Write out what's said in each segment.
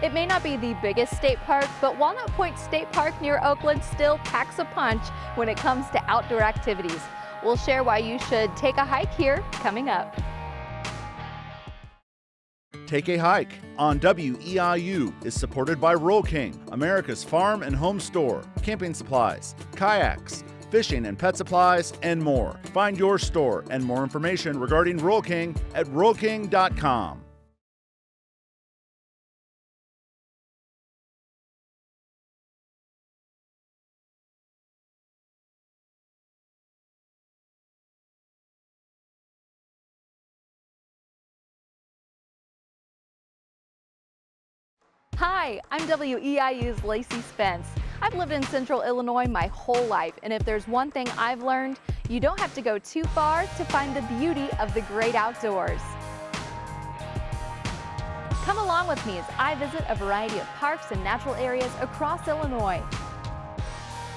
It may not be the biggest state park, but Walnut Point State Park near Oakland still packs a punch when it comes to outdoor activities. We'll share why you should take a hike here coming up. Take a Hike on WEIU is supported by Roll King, America's farm and home store, camping supplies, kayaks, fishing and pet supplies, and more. Find your store and more information regarding Roll King at rollking.com. Hi, I'm WEIU's Lacey Spence. I've lived in Central Illinois my whole life, and if there's one thing I've learned, you don't have to go too far to find the beauty of the great outdoors. Come along with me as I visit a variety of parks and natural areas across Illinois,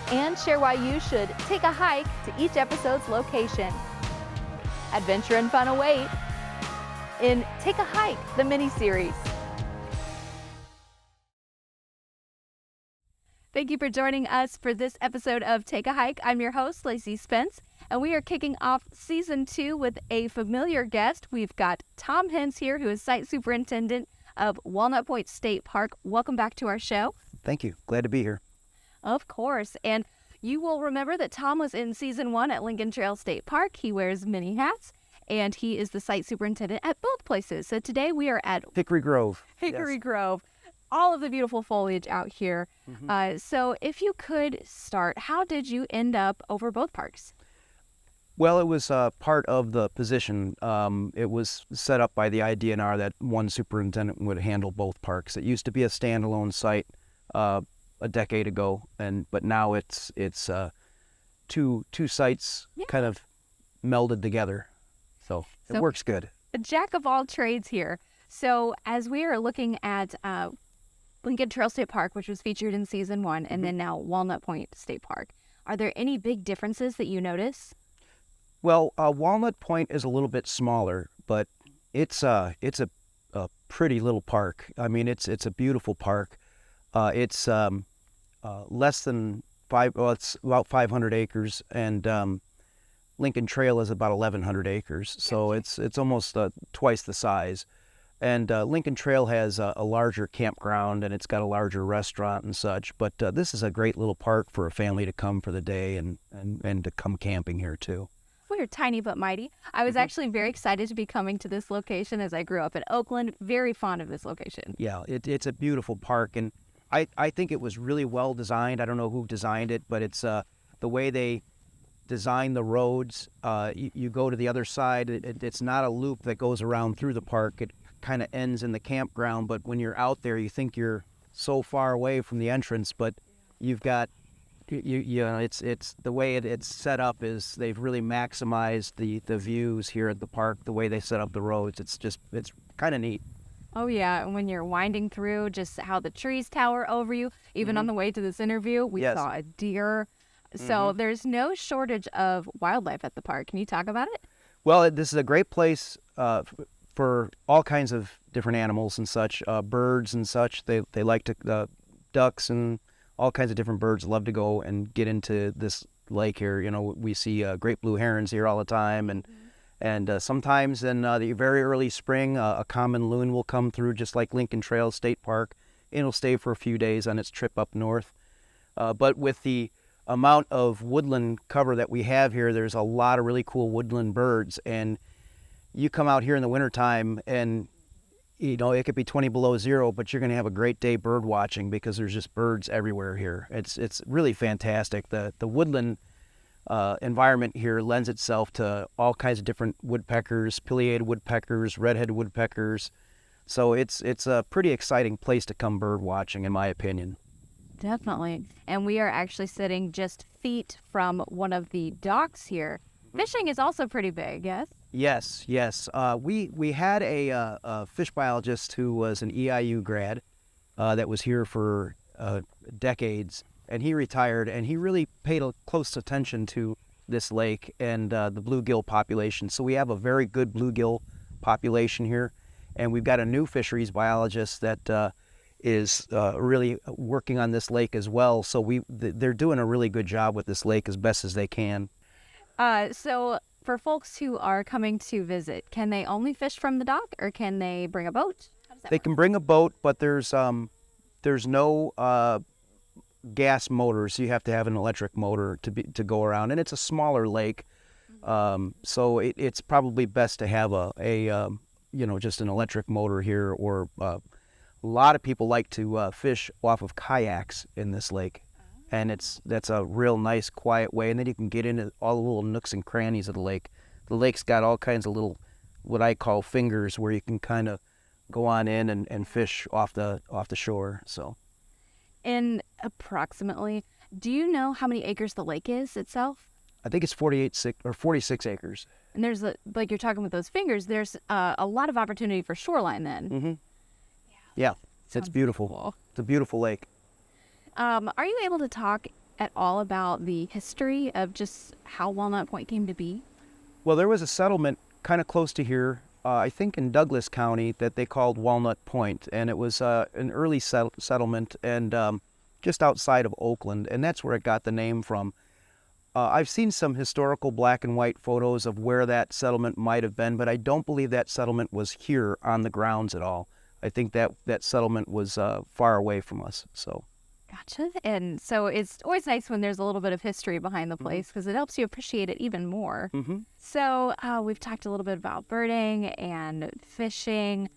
and share why you should take a hike to each episode's location. Adventure and fun await in Take a Hike, the mini-series. Thank you for joining us for this episode of Take a Hike. I'm your host, Lacey Spence, and we are kicking off season 2 with a familiar guest. We've got Tom Hintz here, who is site superintendent of Walnut Point State Park. Welcome back to our show. Thank you. Glad to be here. Of course. And you will remember that Tom was in season 1 at Lincoln Trail State Park. He wears many hats, and he is the site superintendent at both places. So today we are at Hickory Grove. Hickory Grove. All of the beautiful foliage out here. So if you could start, how did you end up over both parks? Well, it was part of the position. It was set up by the IDNR that one superintendent would handle both parks. It used to be a standalone site a decade ago, but now it's two sites kind of melded together. So it works good. A jack of all trades here. So as we are looking at Lincoln Trail State Park, which was featured in season 1, and then now Walnut Point State Park, are there any big differences that you notice? Well, Walnut Point is a little bit smaller, but it's a pretty little park. I mean, it's a beautiful park. It's less than it's about 500 acres, and Lincoln Trail is about 1,100 acres, so it's almost twice the size. And Lincoln Trail has a larger campground, and it's got a larger restaurant and such. But this is a great little park for a family to come for the day and to come camping here, too. We're tiny but mighty. I was actually very excited to be coming to this location as I grew up in Oakland. Very fond of this location. Yeah, it's a beautiful park, and I think it was really well designed. I don't know who designed it, but it's the way they design the roads. You go to the other side. It's not a loop that goes around through the park. It kind of ends in the campground, but when you're out there, you think you're so far away from the entrance, but you've got you know, it's the way it's set up is they've really maximized the views here at the park, the way they set up the roads. It's kind of neat. Oh yeah, and when you're winding through, just how the trees tower over you. Even on the way to this interview, we saw a deer. So there's no shortage of wildlife at the park. Can you talk about it? Well, this is a great place for all kinds of different animals and such, birds and such. They like to, ducks and all kinds of different birds love to go and get into this lake here. You know, we see great blue herons here all the time, and sometimes in the very early spring, a common loon will come through, just like Lincoln Trail State Park, and it'll stay for a few days on its trip up north. But with the amount of woodland cover that we have here, there's a lot of really cool woodland birds, and you come out here in the wintertime and, you know, it could be 20 below zero, but you're going to have a great day bird watching because there's just birds everywhere here. It's really fantastic. The woodland environment here lends itself to all kinds of different woodpeckers, pileated woodpeckers, red-headed woodpeckers. So it's a pretty exciting place to come bird watching, in my opinion. Definitely. And we are actually sitting just feet from one of the docks here. Fishing is also pretty big, yes? Yes. We had a fish biologist who was an EIU grad that was here for decades, and he retired, and he really paid close attention to this lake and the bluegill population. So we have a very good bluegill population here, and we've got a new fisheries biologist that is really working on this lake as well. So they're doing a really good job with this lake as best as they can. So for folks who are coming to visit, can they only fish from the dock, or can they bring a boat? How does that They work? can bring a boat, but there's no gas motors. So you have to have an electric motor to go around, and it's a smaller lake. So it's probably best to have a just an electric motor here, or a lot of people like to fish off of kayaks in this lake, and that's a real nice quiet way, and then you can get into all the little nooks and crannies of the lake. The lake's got all kinds of little, what I call fingers, where you can kind of go on in and fish off the shore. So, And approximately, do you know how many acres the lake is itself? I think it's 46 acres. And there's, like you're talking with those fingers, there's a lot of opportunity for shoreline then. Mm-hmm. Yeah, it's Sounds beautiful. cool. It's a beautiful lake. Are you able to talk at all about the history of just how Walnut Point came to be? Well, there was a settlement kind of close to here, I think in Douglas County, that they called Walnut Point, and it was an early settlement, and just outside of Oakland, and that's where it got the name from. I've seen some historical black and white photos of where that settlement might have been, but I don't believe that settlement was here on the grounds at all. I think that settlement was far away from us. So. Gotcha. And so it's always nice when there's a little bit of history behind the place, because it helps you appreciate it even more. Mm-hmm. So we've talked a little bit about birding and fishing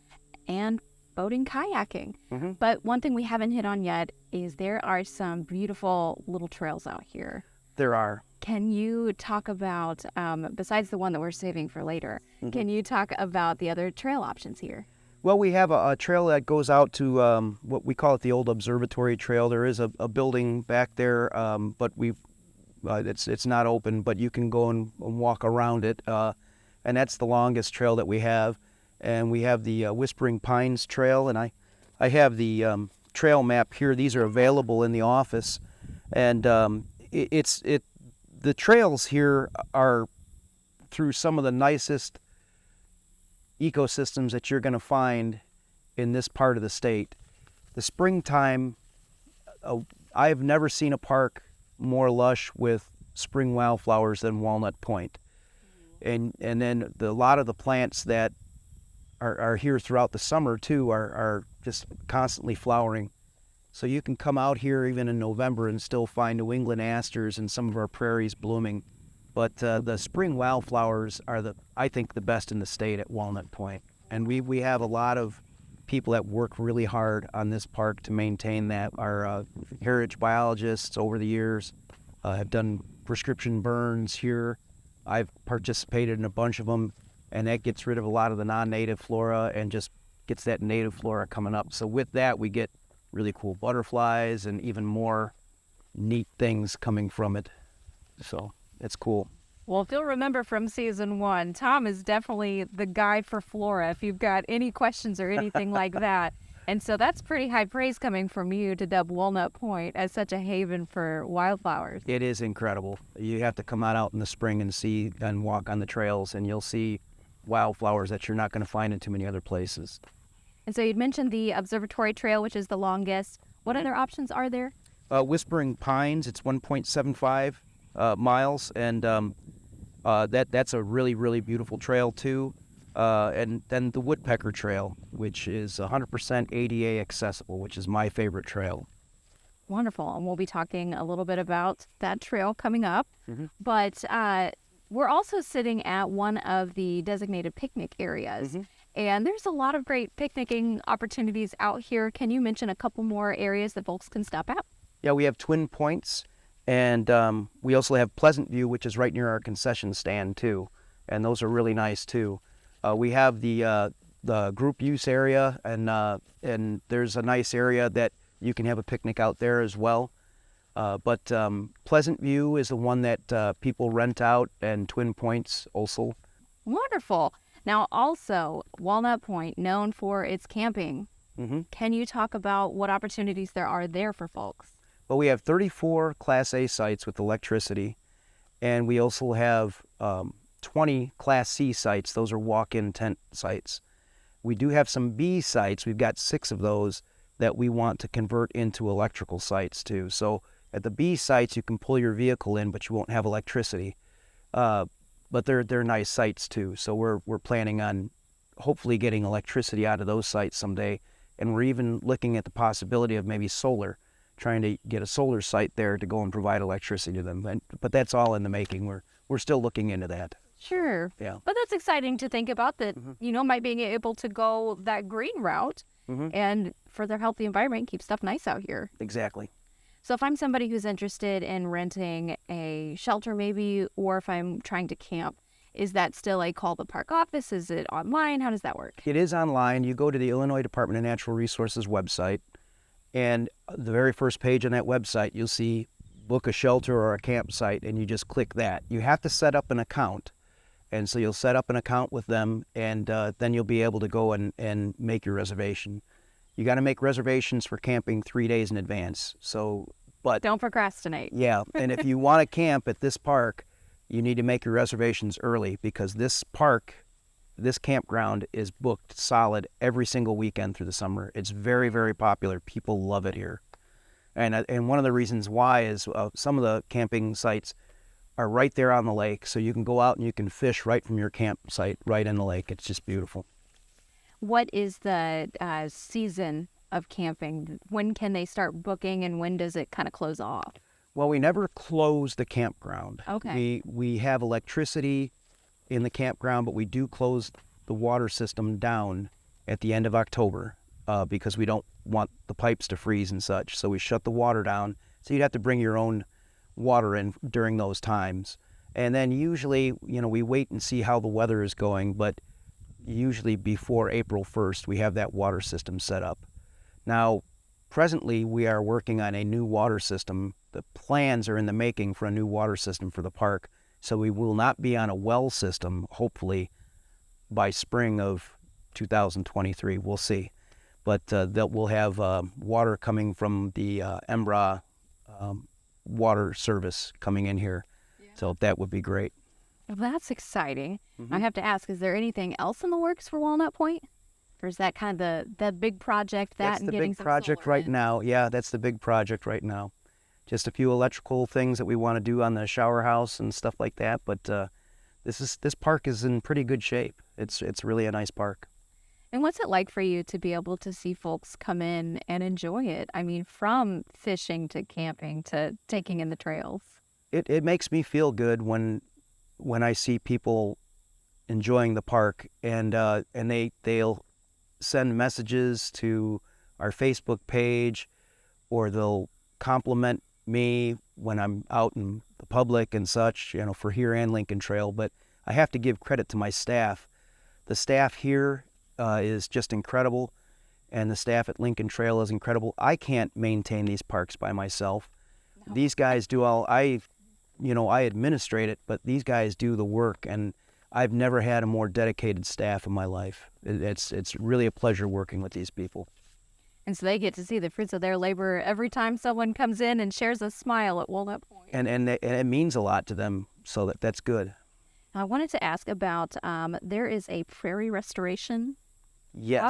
and boating, kayaking. Mm-hmm. But one thing we haven't hit on yet is there are some beautiful little trails out here. There are. Can you talk about, besides the one that we're saving for later, can you talk about the other trail options here? Well, we have a trail that goes out to what we call it the old observatory trail. There is a building back there, but it's not open, but you can go and walk around it, and that's the longest trail that we have. And we have the Whispering Pines Trail, and I have the trail map here. These are available in the office, and the trails here are through some of the nicest ecosystems that you're going to find in this part of the state. The springtime, I've never seen a park more lush with spring wildflowers than Walnut Point. And then a lot of the plants that are here throughout the summer too are just constantly flowering. So you can come out here even in November and still find New England asters and some of our prairies blooming. But the spring wildflowers are I think the best in the state at Walnut Point. And we have a lot of people that work really hard on this park to maintain that. Our heritage biologists over the years have done prescription burns here. I've participated in a bunch of them, and that gets rid of a lot of the non-native flora and just gets that native flora coming up. So with that, we get really cool butterflies and even more neat things coming from it. So it's cool. Well, if you'll remember from season 1, Tom is definitely the guy for flora if you've got any questions or anything like that. And so that's pretty high praise coming from you to dub Walnut Point as such a haven for wildflowers. It is incredible. You have to come out in the spring and see and walk on the trails, and you'll see wildflowers that you're not going to find in too many other places. And so you'd mentioned the Observatory Trail, which is the longest. What other options are there? Whispering Pines, it's 1.75 miles, and that's a really, really beautiful trail too. And then the Woodpecker Trail, which is 100% ADA accessible, which is my favorite trail. Wonderful. And we'll be talking a little bit about that trail coming up. Mm-hmm. But we're also sitting at one of the designated picnic areas. Mm-hmm. And there's a lot of great picnicking opportunities out here. Can you mention a couple more areas that folks can stop at? Yeah, we have Twin Points, and we also have Pleasant View, which is right near our concession stand too. And those are really nice too. We have the group use area, and there's a nice area that you can have a picnic out there as well. But Pleasant View is the one that people rent out, and Twin Points also. Wonderful. Now, also, Walnut Point, known for its camping. Mm-hmm. Can you talk about what opportunities there are there for folks? Well, we have 34 Class A sites with electricity, and we also have 20 Class C sites. Those are walk-in tent sites. We do have some B sites. We've got 6 of those that we want to convert into electrical sites too. So at the B sites, you can pull your vehicle in, but you won't have electricity. But they're nice sites too. So we're planning on hopefully getting electricity out of those sites someday. And we're even looking at the possibility of maybe solar, trying to get a solar site there to go and provide electricity to them. But that's all in the making. We're still looking into that. Sure. Yeah. But that's exciting to think about that, might being able to go that green route and further help the environment, keep stuff nice out here. Exactly. So if I'm somebody who's interested in renting a shelter maybe, or if I'm trying to camp, is that still a call the park office? Is it online? How does that work? It is online. You go to the Illinois Department of Natural Resources website, and the very first page on that website, you'll see book a shelter or a campsite, and you just click that. You have to set up an account, and so you'll set up an account with them, and then you'll be able to go and make your reservation. You got to make reservations for camping 3 days in advance. But don't procrastinate. Yeah, and if you want to camp at this park, you need to make your reservations early, because this campground is booked solid every single weekend through the summer. It's very, very popular. People love it here. And one of the reasons why is some of the camping sites are right there on the lake, so you can go out and you can fish right from your campsite right in the lake. It's just beautiful. What is the season of camping? When can they start booking, and when does it kind of close off? Well, we never close the campground. Okay. We have electricity in the campground, but we do close the water system down at the end of October because we don't want the pipes to freeze and such. So we shut the water down. So you'd have to bring your own water in during those times. And then usually, we wait and see how the weather is going, but usually before April 1st, we have that water system set up. Now, presently, we are working on a new water system. The plans are in the making for a new water system for the park. So we will not be on a well system, hopefully, by spring of 2023. We'll see. But we'll have water coming from the Embra water service coming in here. Yeah. So that would be great. Well, that's exciting. I have to ask, is there anything else in the works for Walnut Point? Or is that kind of the big project That's the big project right now. Yeah, that's the big project right now. Just a few electrical things that we want to do on the shower house and stuff like that. But this park is in pretty good shape. It's really a nice park. And what's it like for you to be able to see folks come in and enjoy it? I mean, from fishing to camping to taking in the trails. It makes me feel good when I see people enjoying the park, and they'll send messages to our Facebook page, or they'll compliment me when I'm out in the public and such, for here and Lincoln Trail. But I have to give credit to my staff. The staff here is just incredible, and the staff at Lincoln Trail is incredible. I can't maintain these parks by myself. No. These guys do I administrate it, but these guys do the work, and I've never had a more dedicated staff in my life. It's really a pleasure working with these people. And so they get to see the fruits of their labor every time someone comes in and shares a smile at Walnut Point. And it means a lot to them, so that's good. I wanted to ask about, there is a prairie restoration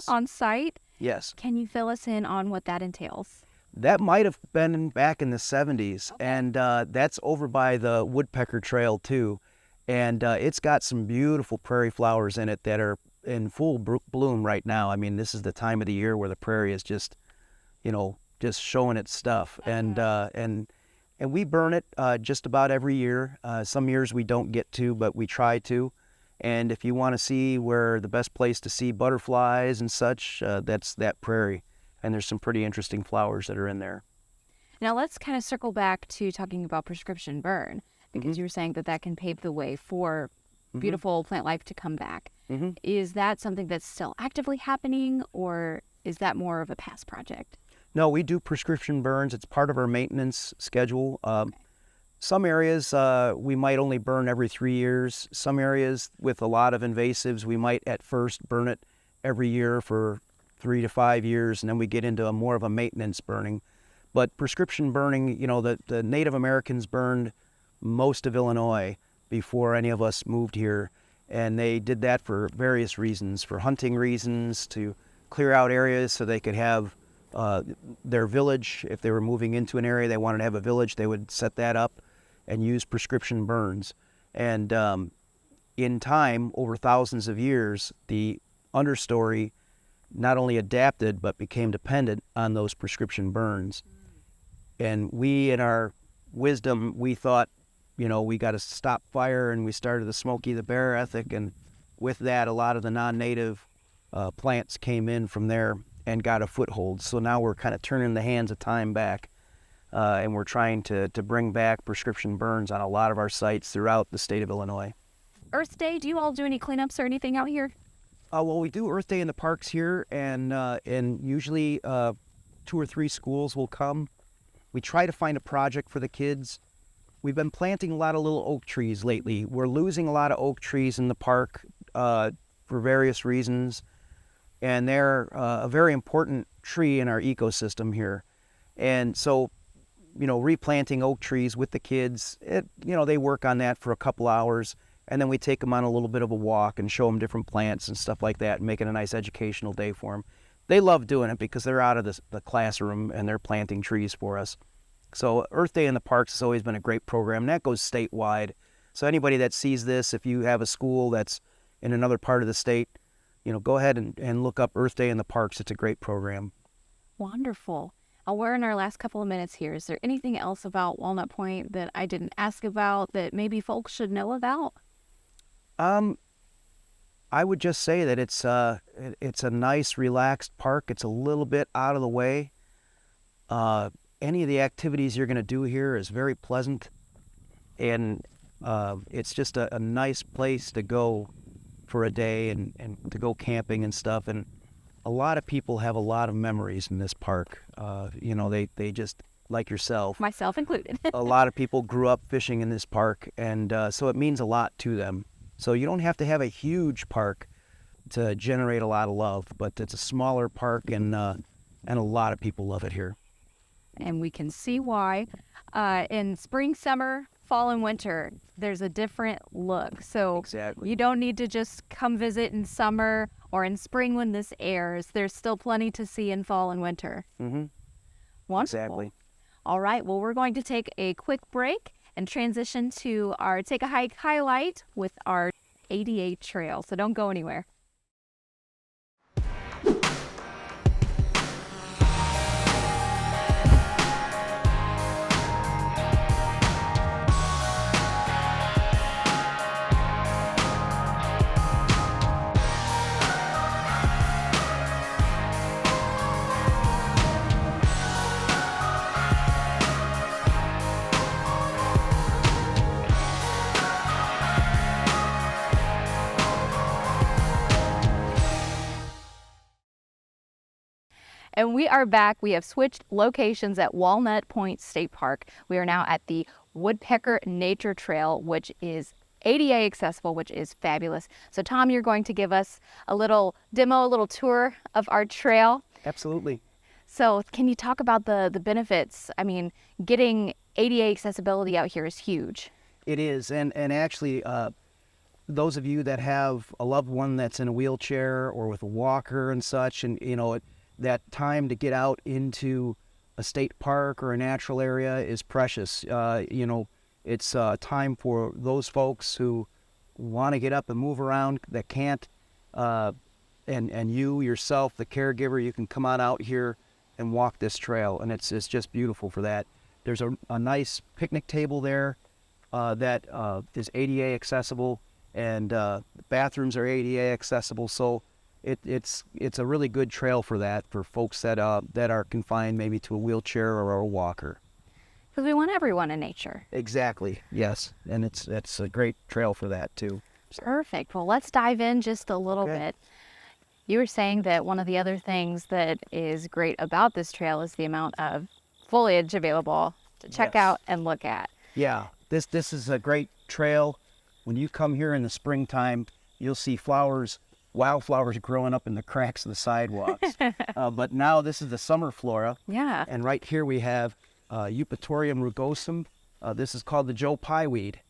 on site. Yes. Can you fill us in on what that entails? That might have been back in the 70s, okay. And that's over by the Woodpecker Trail too. And it's got some beautiful prairie flowers in it that are in full bloom right now. I mean, this is the time of the year where the prairie is just showing its stuff. Uh-huh. And we burn it just about every year. Some years we don't get to, but we try to. And if you want to see where the best place to see butterflies and such, that's that prairie. And there's some pretty interesting flowers that are in there. Now let's kind of circle back to talking about prescription burn, because you were saying that can pave the way for beautiful plant life to come back. Is that something that's still actively happening, or is that more of a past project? No, we do prescription burns. It's part of our maintenance schedule. Okay. Some areas we might only burn every 3 years. Some areas with a lot of invasives, we might at first burn it every year for 3 to 5 years, and then we get into more of a maintenance burning. But prescription burning, the Native Americans burned most of Illinois before any of us moved here, and they did that for various reasons, for hunting reasons, to clear out areas so they could have their village. If they were moving into an area, they wanted to have a village, they would set that up and use prescription burns. And in time, over thousands of years, the understory not only adapted but became dependent on those prescription burns. And we, in our wisdom, we thought, we got to stop fire, and we started the Smokey the Bear ethic, and with that, a lot of the non-native plants came in from there and got a foothold. So now we're kind of turning the hands of time back, and we're trying to bring back prescription burns on a lot of our sites throughout the state of Illinois. Earth Day, do you all do any cleanups or anything out here? Well, we do Earth Day in the parks here, and usually 2 or 3 schools will come. We try to find a project for the kids. We've been planting a lot of little oak trees lately. We're losing a lot of oak trees in the park for various reasons, and they're a very important tree in our ecosystem here. And so, replanting oak trees with the kids, they work on that for a couple hours, and then we take them on a little bit of a walk and show them different plants and stuff like that, and make it a nice educational day for them. They love doing it because they're out of the classroom and they're planting trees for us. So Earth Day in the Parks has always been a great program, and that goes statewide. So anybody that sees this, if you have a school that's in another part of the state, go ahead and look up Earth Day in the Parks. It's a great program. Wonderful. We're in our last couple of minutes here. Is there anything else about Walnut Point that I didn't ask about that maybe folks should know about? I would just say that it's a nice, relaxed park. It's a little bit out of the way. Any of the activities you're going to do here is very pleasant, and it's just a nice place to go for a day and to go camping and stuff. And a lot of people have a lot of memories in this park. They just, like yourself, Myself included. a lot of people grew up fishing in this park, and so it means a lot to them. So you don't have to have a huge park to generate a lot of love, but it's a smaller park, and a lot of people love it here. And we can see why. In spring, summer, fall, and winter, there's a different look. So Exactly. you don't need to just come visit in summer or in spring when this airs. There's still plenty to see in fall and winter. Mm-hmm. Wonderful. Exactly. All right, well, we're going to take a quick break and transition to our Take a Hike highlight with our ADA trail. So don't go anywhere. And we are back. We have switched locations at Walnut Point State Park. We are now at the Woodpecker Nature Trail, which is ADA accessible, which is fabulous. So Tom, you're going to give us a little demo, a little tour of our trail. Absolutely. So can you talk about the benefits? I mean, getting ADA accessibility out here is huge. It is, and actually, those of you that have a loved one that's in a wheelchair or with a walker and such, and that time to get out into a state park or a natural area is precious. It's time for those folks who want to get up and move around that can't, and you yourself, the caregiver, you can come on out here and walk this trail, and it's just beautiful for that. There's a nice picnic table there that is ADA accessible, and bathrooms are ADA accessible, so it's a really good trail for that, for folks that are confined maybe to a wheelchair or a walker. Because we want everyone in nature. Exactly, yes, and it's a great trail for that too. Perfect. Well, let's dive in just a little bit. You were saying that one of the other things that is great about this trail is the amount of foliage available to check out and look at. Yeah, this is a great trail. When you come here in the springtime, you'll see wildflowers growing up in the cracks of the sidewalks. But now this is the summer flora. Yeah. And right here we have Eupatorium rugosum. This is called the Joe Pye weed.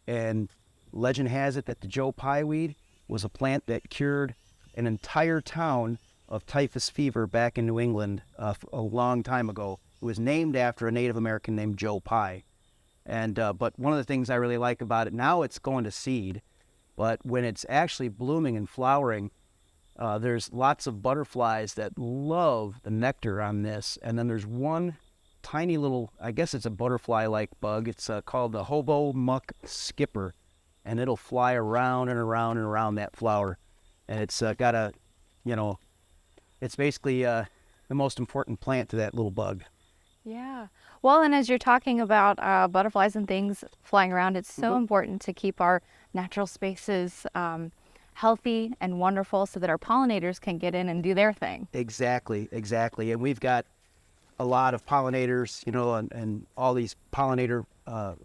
And legend has it that the Joe Pye weed was a plant that cured an entire town of typhus fever back in New England a long time ago. It was named after a Native American named Joe Pye. And but one of the things I really like about it, now it's going to seed, but when it's actually blooming and flowering, there's lots of butterflies that love the nectar on this. And then there's one tiny little, I guess it's a butterfly-like bug. It's called the hobo muck skipper, and it'll fly around and around and around that flower. And it's got a, it's basically the most important plant to that little bug. Yeah. Well, and as you're talking about butterflies and things flying around, it's so important to keep our natural spaces healthy and wonderful so that our pollinators can get in and do their thing. Exactly. And we've got a lot of pollinators, and all these pollinator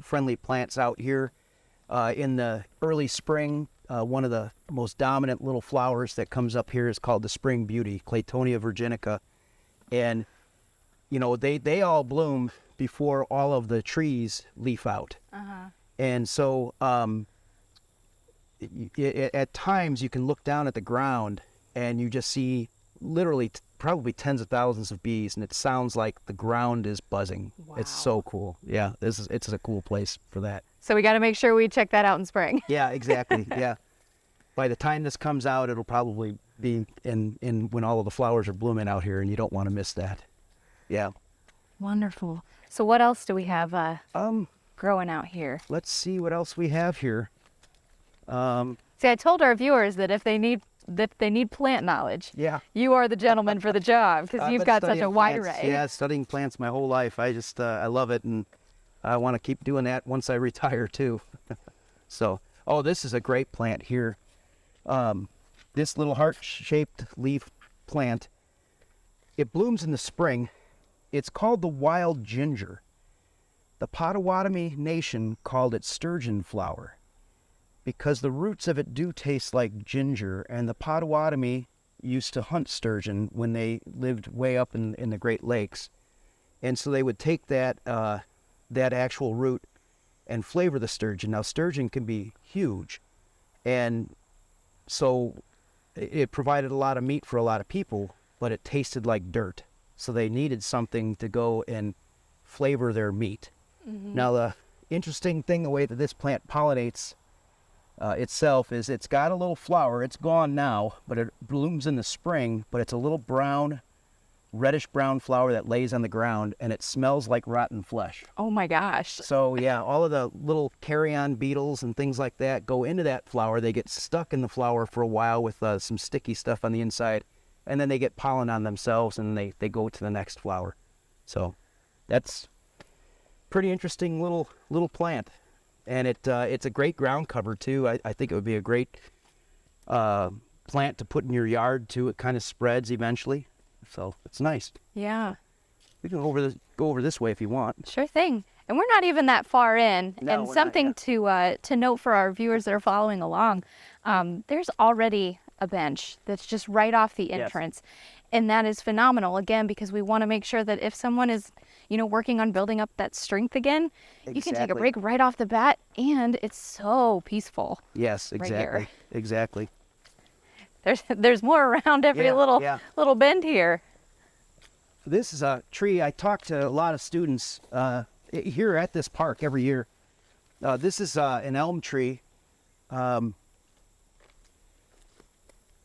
friendly plants out here. In the early spring, one of the most dominant little flowers that comes up here is called the spring beauty, Claytonia virginica. And they all bloom before all of the trees leaf out. And so at times you can look down at the ground and you just see literally probably tens of thousands of bees, and it sounds like the ground is buzzing. Wow. It's so cool. Yeah, it's a cool place for that. So we got to make sure we check that out in spring. Yeah, exactly. Yeah. By the time this comes out, it'll probably be in when all of the flowers are blooming out here, and you don't want to miss that. Yeah. Wonderful. So what else do we have growing out here? Let's see what else we have here. See, I told our viewers that if they need plant knowledge, you are the gentleman for the job, because you've got such a wide array. Yeah, studying plants my whole life. I just I love it, and I want to keep doing that once I retire too. So, this is a great plant here. This little heart-shaped leaf plant, it blooms in the spring. It's called the wild ginger. The Potawatomi Nation called it sturgeon flower because the roots of it do taste like ginger, and the Potawatomi used to hunt sturgeon when they lived way up in the Great Lakes. And so they would take that actual root and flavor the sturgeon. Now, sturgeon can be huge, and so it provided a lot of meat for a lot of people, but it tasted like dirt. So they needed something to go and flavor their meat. Now, the interesting thing, the way that this plant pollinates itself, is it's got a little flower. It's gone now, but it blooms in the spring, but it's a little brown, reddish-brown flower that lays on the ground, and it smells like rotten flesh. Oh my gosh. So yeah, all of the little carrion beetles and things like that go into that flower. They get stuck in the flower for a while with some sticky stuff on the inside, and then they get pollen on themselves, and they go to the next flower. So that's pretty interesting little plant. And it's a great ground cover too. I think it would be a great plant to put in your yard too. It kind of spreads eventually. So it's nice. Yeah. We can go over this way if you want. Sure thing. And we're not even that far in. No, and something to note for our viewers that are following along, there's already a bench that's just right off the entrance. Yes. And that is phenomenal, again, because we want to make sure that if someone is, working on building up that strength again, you can take a break right off the bat, and it's so peaceful. Yes, exactly. Right, exactly. There's more around every little bend here. This is a tree. I talk to a lot of students here at this park every year. This is an elm tree.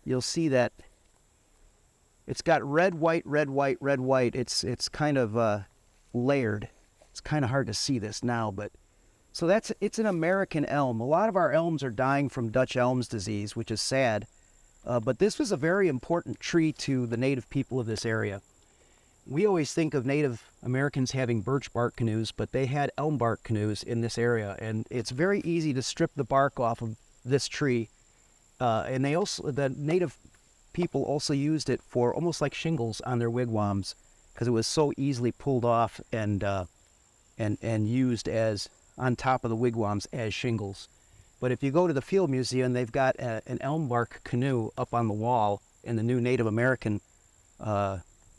You'll see that it's got red, white, red, white, red, white. It's kind of layered. It's kind of hard to see this now, but so it's an American elm. A lot of our elms are dying from Dutch elms disease, which is sad. But this was a very important tree to the native people of this area. We always think of Native Americans having birch bark canoes, but they had elm bark canoes in this area, and it's very easy to strip the bark off of this tree. And the native people also used it for almost like shingles on their wigwams, because it was so easily pulled off and used as on top of the wigwams as shingles. But if you go to the Field Museum, they've got an elm bark canoe up on the wall in the new Native American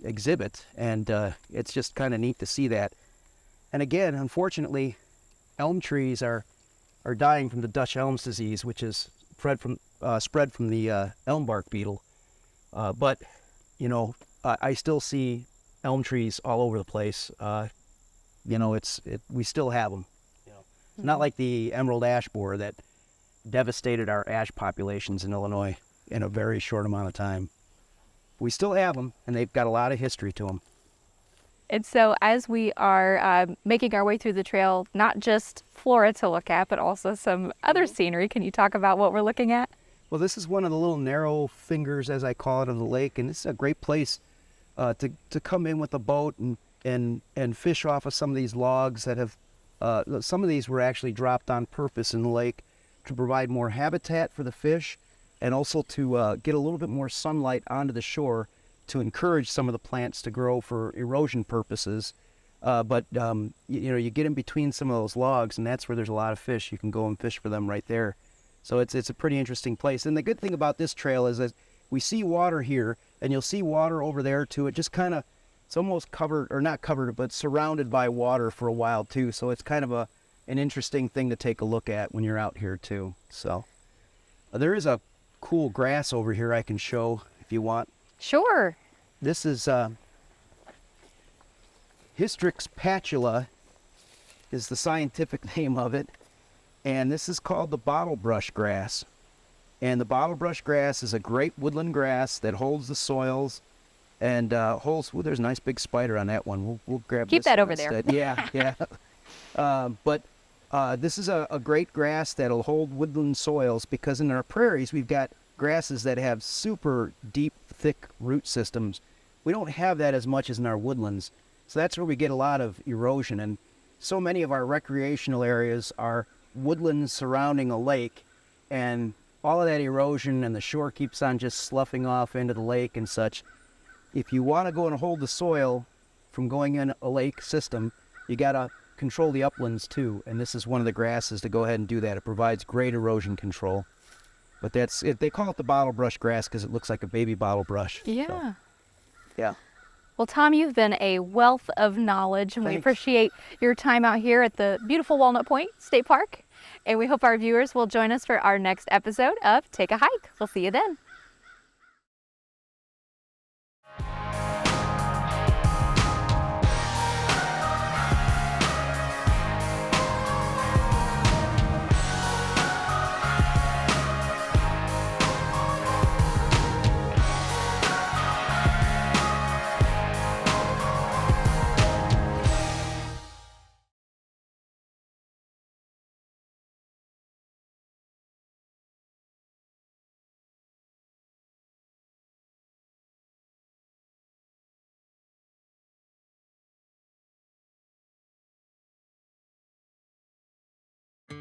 exhibit, and it's just kind of neat to see that. And again, unfortunately, elm trees are dying from the Dutch elms disease, which is spread from the elm bark beetle. But I still see elm trees all over the place. We still have them. It's not like the emerald ash borer that devastated our ash populations in Illinois in a very short amount of time. We still have them, and they've got a lot of history to them. And so as we are making our way through the trail, not just flora to look at, but also some other scenery, can you talk about what we're looking at? Well, this is one of the little narrow fingers, as I call it, of the lake, and this is a great place to come in with a boat and fish off of some of these logs that have, some of these were actually dropped on purpose in the lake to provide more habitat for the fish and also to get a little bit more sunlight onto the shore to encourage some of the plants to grow for erosion purposes. You get in between some of those logs, and that's where there's a lot of fish. You can go and fish for them right there. So it's a pretty interesting place. And the good thing about this trail is that we see water here, and you'll see water over there too. It just kind of, it's almost covered, or not covered, but surrounded by water for a while too. So it's kind of an interesting thing to take a look at when you're out here too. So there is a cool grass over here I can show if you want. Sure. This is Hystrix patula is the scientific name of it. And this is called the bottlebrush grass. And the bottlebrush grass is a great woodland grass that holds the soils and holds, well, there's a nice big spider on that one. We'll grab Keep this that over instead. there. Yeah. But this is a great grass that'll hold woodland soils because in our prairies we've got grasses that have super deep, thick root systems. We don't have that as much as in our woodlands. So that's where we get a lot of erosion. And so many of our recreational areas are woodlands surrounding a lake, and all of that erosion and the shore keeps on just sloughing off into the lake and such. If you want to go and hold the soil from going in a lake system, you got to control the uplands too, and this is one of the grasses to go ahead and do that. It provides great erosion control. But that's it. They call it the bottlebrush grass because it looks like a baby bottle brush. Yeah. So, yeah. Well, Tom, you've been a wealth of knowledge, and we Thanks. appreciate your time out here at the beautiful Walnut Point State Park. And we hope our viewers will join us for our next episode of Take a Hike. We'll see you then.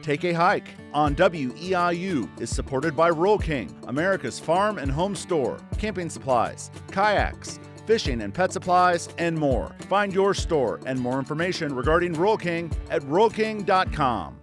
Take a Hike on WEIU is supported by Roll King, America's farm and home store, camping supplies, kayaks, fishing and pet supplies, and more. Find your store and more information regarding Roll King at rollking.com.